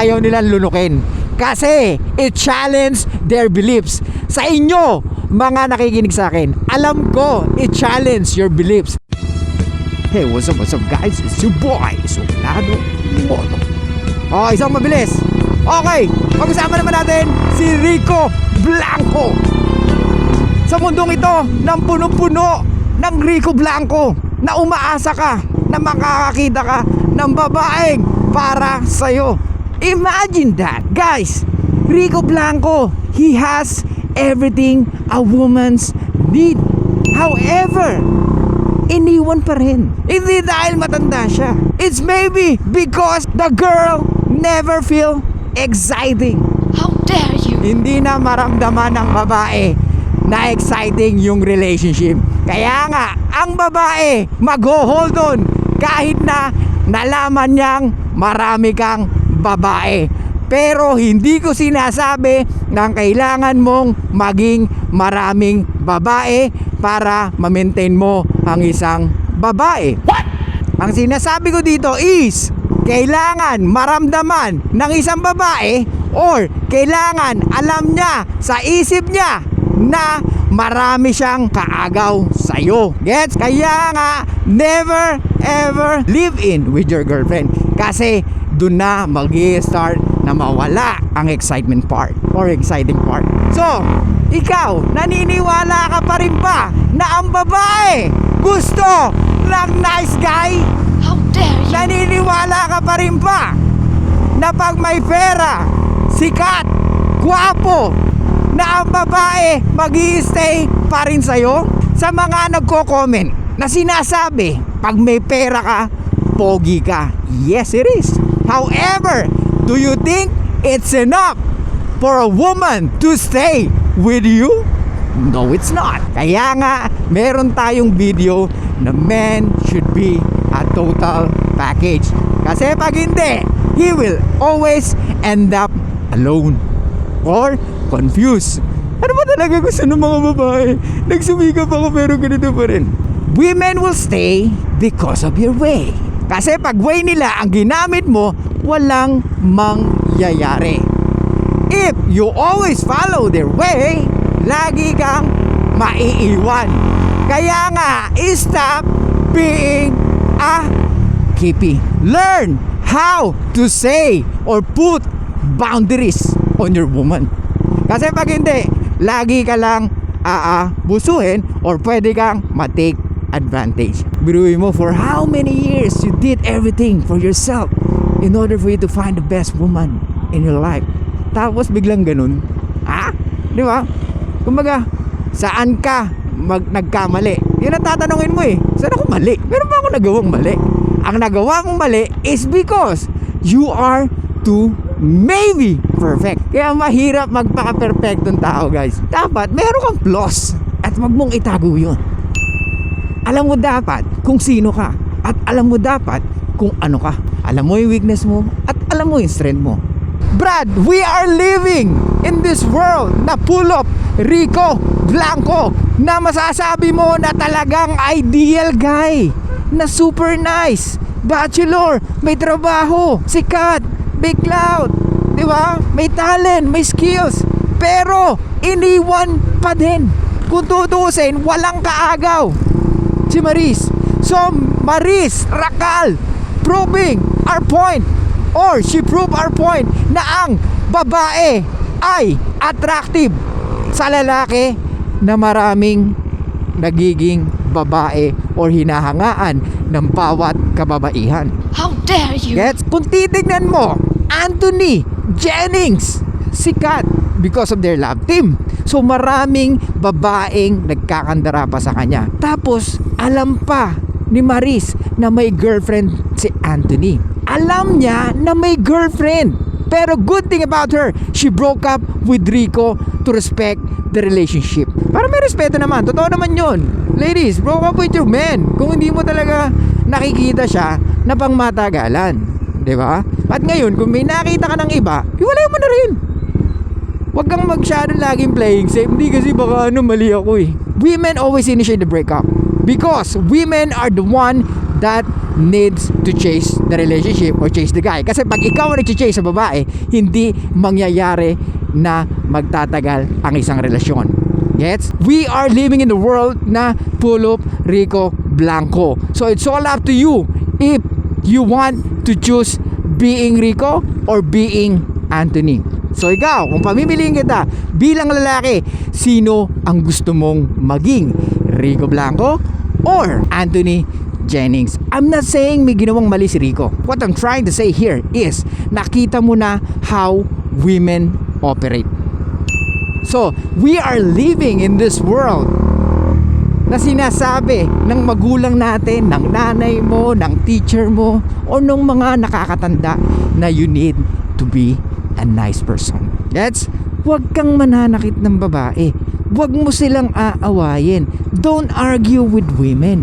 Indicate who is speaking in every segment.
Speaker 1: ayaw nilang lunukin. Kasi it challenge their beliefs. Sa inyo, mga nakikinig sa akin, alam ko, it challenge your beliefs. Hey, what's up guys? It's your boy, Suplado Moto. Oh, isang mabilis. Okay, pag-usama naman natin si Rico Blanco. Sa mundong ito, ng punong-puno ng Rico Blanco, na umaasa ka na makakakita ka ng babaeng para sa'yo. Imagine that, guys. Rico Blanco, he has everything a woman's need. However, iniwan pa rin. Hindi dahil matanda siya. It's maybe because the girl never feel exciting.
Speaker 2: How dare you?
Speaker 1: Hindi na maramdaman ng babae na exciting yung relationship. Kaya nga, ang babae mag-hold on kahit na nalaman niyang marami kang babae. Pero hindi ko sinasabi na kailangan mong maging maraming babae para ma-maintain mo ang isang babae. What? Ang sinasabi ko dito is kailangan maramdaman ng isang babae or kailangan alam niya sa isip niya na marami siyang kaagaw sa'yo. Gets? Kaya nga, never ever live in with your girlfriend. Kasi doon na mag-i-start na mawala ang excitement part or exciting part. So, ikaw, naniniwala ka pa rin ba na ang babae gusto ng nice guy?
Speaker 2: How dare you?
Speaker 1: Naniniwala ka pa rin ba na pag may pera, sikat, gwapo, na ang babae mag-i-stay pa rin sa'yo? Sa mga nagko-comment na sinasabi, pag may pera ka, pogi ka. Yes, it is. However, do you think it's enough for a woman to stay with you? No, it's not. Kaya nga, meron tayong video na men should be a total package. Kasi pag hindi, he will always end up alone or confused. Ano ba talaga gusto ng mga babae? Nagsumikap ako pero ganito pa rin. Women will stay because of your way. Kasi pag way nila ang ginamit mo, walang mangyayari. If you always follow their way, lagi kang maiiwan. Kaya nga, stop being a keepy. Learn how to say or put boundaries on your woman. Kasi pag hindi, lagi ka lang busuhin or pwede kang ma-take advantage. Biruin mo, for how many years you did everything for yourself in order for you to find the best woman in your life. Tapos biglang ganun. Di ba? Kumbaga, saan ka nagkamali? Yun ang tatanungin mo eh. Saan ako mali? Meron ba ako nagawang mali? Ang nagawa mong mali is because you are too maybe perfect. Kaya mahirap magpaka-perfectong tao, guys. Dapat meron kang flaws at wag mong itago yun. Alam mo dapat kung sino ka at alam mo dapat kung ano ka. Alam mo yung weakness mo at alam mo yung strength mo. Brad, we are living in this world na full of Rico Blanco na masasabi mo na talagang ideal guy, na super nice, bachelor, may trabaho, sikat, big cloud, di ba? May talent, may skills, pero iniwan pa din. Kung tutuusin, walang kaagaw si Maris. So Maris Racal proving our point, or she proved our point, na ang babae ay attractive sa lalaki na maraming nagiging babae or hinahangaan ng bawat kababaihan.
Speaker 2: How dare you?
Speaker 1: Gets? Kung titignan mo, Anthony Jennings, sikat because of their love team. So maraming babaeng nagkakandara pa sa kanya. Tapos alam pa ni Maris na may girlfriend si Anthony. Alam niya na may girlfriend. Pero good thing about her, she broke up with Rico to respect the relationship. Para may respeto naman. Totoo naman yun. Ladies, broke up with your man kung hindi mo talaga nakikita siya na pangmatagalan. Diba? At ngayon, kung may nakita ka ng iba, hiwalay mo na rin. Huwag kang masyadong laging playing safe. Hindi kasi baka mali ako eh. Women always initiate the breakup because women are the one that needs to chase the relationship or chase the guy. Kasi pag ikaw ang nag-chase sa babae, hindi mangyayari na magtatagal ang isang relasyon. Gets? We are living in the world na full of Rico Blanco. So it's all up to you if you want to choose being Rico or being Anthony. So ikaw, kung pamimiliin kita bilang lalaki, sino ang gusto mong maging? Rico Blanco or Anthony Jennings? I'm not saying may ginawang mali si Rico. What I'm trying to say here is nakita mo na how women operate. So, we are living in this world na sinasabi ng magulang natin, ng nanay mo, ng teacher mo, o ng mga nakakatanda na you need to be a nice person. That's, huwag kang mananakit ng babae. Huwag mo silang aawayin. Don't argue with women.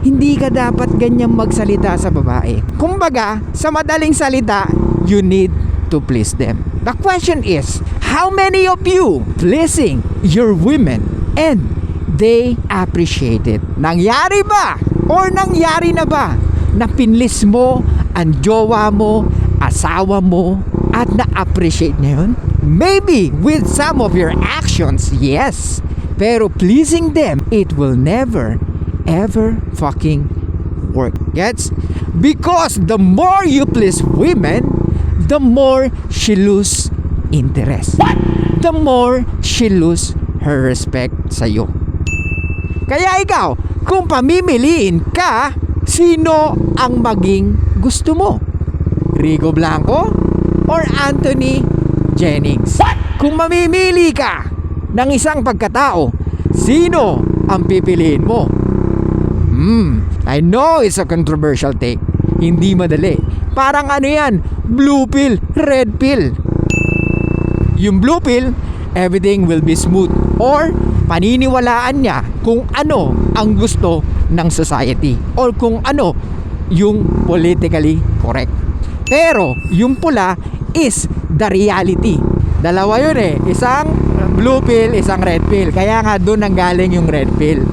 Speaker 1: Hindi ka dapat ganyang magsalita sa babae. Kumbaga, sa madaling salita, you need to please them. The question is, how many of you pleasing your women and they appreciate it? Nangyari ba? Or nangyari na ba na pinlis mo ang jowa mo, asawa mo, at na-appreciate niya yun? Maybe with some of your actions, yes. Pero pleasing them, it will never, ever fucking work. Gets? Because the more you please women, the more she lose interest. What? The more she lose her respect sa'yo. Kaya ikaw, kung pamimiliin ka, sino ang maging gusto mo? Rico Blanco or Anthony Jennings? What? Kung mamimili ka ng isang pagkatao, sino ang pipiliin mo? I know it's a controversial take. Hindi madali. Parang ano yan, blue pill, red pill. Yung blue pill, everything will be smooth. Or paniniwalaan niya kung ano ang gusto ng society. Or kung ano yung politically correct. Pero yung pula is the reality. Dalawa yun eh. Isang blue pill, isang red pill. Kaya nga doon nanggaling yung red pill.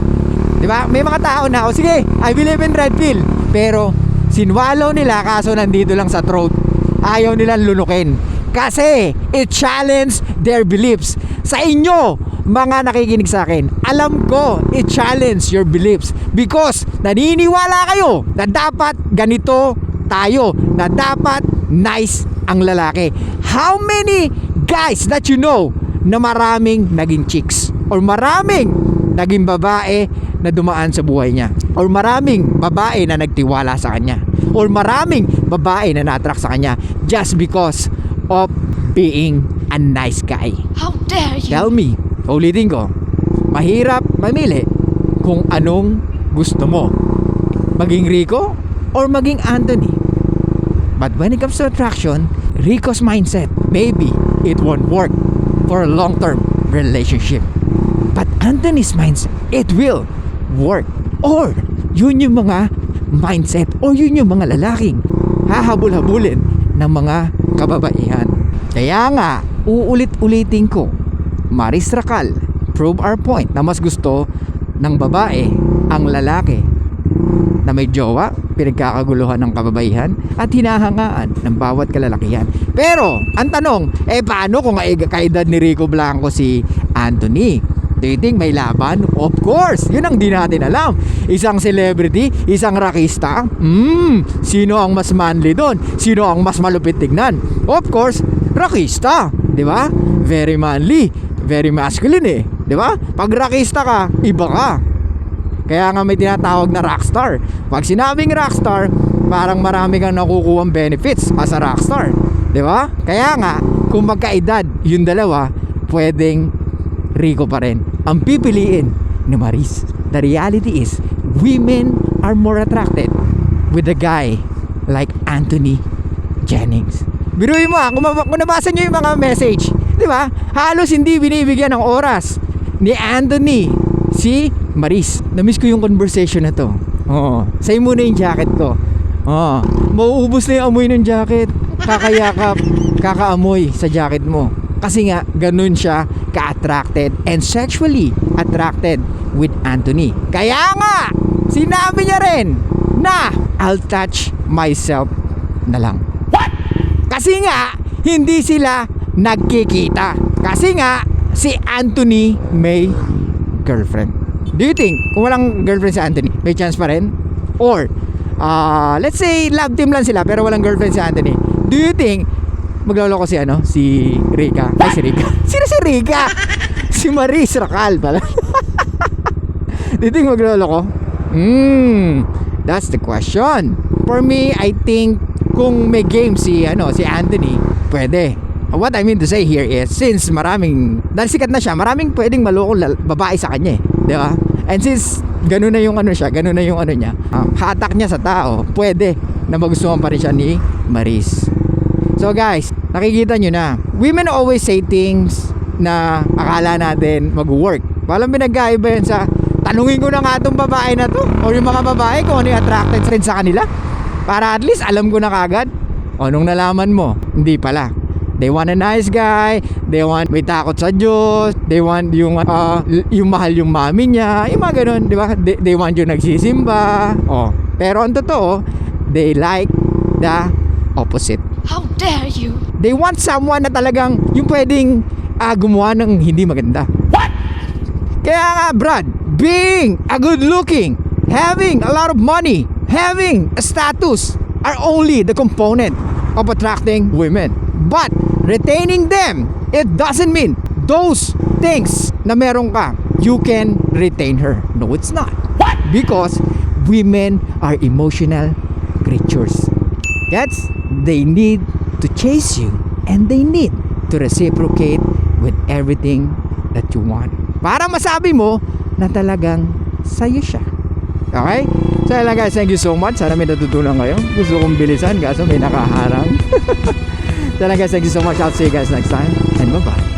Speaker 1: Diba? May mga tao na, sige, I believe in red pill. Pero sinwallow nila kaso nandito lang sa throat. Ayaw nilang lunukin. Kasi it challenge their beliefs. Sa inyo, mga nakikinig sa akin, alam ko, it challenge your beliefs. Because naniniwala kayo na dapat ganito tayo. Na dapat nice ang lalaki. How many guys that you know na maraming naging chicks? Or maraming naging babae na dumaan sa buhay niya, or maraming babae na nagtiwala sa kanya, or maraming babae na na-attract sa kanya just because of being a nice guy.
Speaker 2: How dare you?
Speaker 1: Tell me, ulitin ko, mahirap mamili kung anong gusto mo, maging Rico or maging Anthony. But when it comes to attraction, Rico's mindset, maybe it won't work for a long-term relationship. But Anthony's mindset, it will work. Or yun yung mga mindset, or yun yung mga lalaking hahabol-habulin ng mga kababaihan. Kaya nga, uulit-ulitin ko, Maris Racal, prove our point na mas gusto ng babae ang lalaki na may jowa, pinagkakaguluhan ng kababaihan at hinahangaan ng bawat kalalakihan. Pero ang tanong, paano kung kaedad ni Rico Blanco si Anthony? Do you think may laban? Of course, yun ang di natin alam. Isang celebrity, isang rockista, sino ang mas manly doon? Sino ang mas malupit tignan? Of course, rockista, di ba? Very manly, very masculine eh, di ba? Pag rockista ka, iba ka. Kaya nga may tinatawag na rockstar. Pag sinabing rockstar, parang marami kang nakukuhang benefits as a rockstar, di ba? Kaya nga, kung magkaedad yung dalawa, pwedeng Rico pa rin ang pipiliin ni Maris. The reality is, women are more attracted with a guy like Anthony Jennings. Biruin mo kung nabasa nyo yung mga message, di ba? Halos hindi binibigyan ng oras ni Anthony si Maris. Namiss ko yung conversation na to. Say mo na yung jacket ko. Mauubos na yung amoy ng jacket. Kakayakap, kakaamoy sa jacket mo. Kasi nga, ganun siya ka-attracted and sexually attracted with Anthony. Kaya nga, sinabi niya rin na I'll touch myself na lang. Kasi nga, hindi sila nagkikita. Kasi nga, si Anthony may girlfriend. Do you think, kung walang girlfriend si Anthony, may chance pa rin? Or, let's say, love team lang sila, pero walang girlfriend si Anthony. Do you think, magloloko si si Rica? Ay, si Rica. Sino si Rica? Si Maris Racal pala. Do you think magloloko? That's the question. For me, I think kung may game si Anthony, pwede. What I mean to say here is, since dahil sikat na siya, maraming pwedeng malokong babae sa kanya, di ba? And since ganun na yung ganun na yung niya, hatak niya sa tao, pwede na magustuhan pa rin siya ni Maris. So guys, nakikita nyo na, women always say things na akala natin mag-work. Walang pinagkaiba yan sa tanungin ko na nga itong babae na to, o yung mga babae kung ano yung attracted rin sa kanila, para at least alam ko na kagad. O nung nalaman mo, hindi pala. They want a nice guy, they want may takot sa Diyos, they want yung mahal yung mami niya, yung mga ganun, di ba? They want yung nagsisimba. Pero ang totoo, they like the opposite.
Speaker 2: How dare you?
Speaker 1: They want someone na talagang yung pwedeng gumawa ng hindi maganda. What? Kaya nga, Brad, being a good looking, having a lot of money, having a status are only the component of attracting women. But retaining them, it doesn't mean those things na meron ka, you can retain her. No, it's not. What? Because women are emotional creatures. Gets? They need to chase you and they need to reciprocate with everything that you want. Para masabi mo na talagang sa'yo siya. Okay? So yun lang guys, thank you so much. Sana may natutunan kayo. Gusto kong bilisan kaso may nakaharang. So yun lang guys, thank you so much. I'll see you guys next time and bye bye.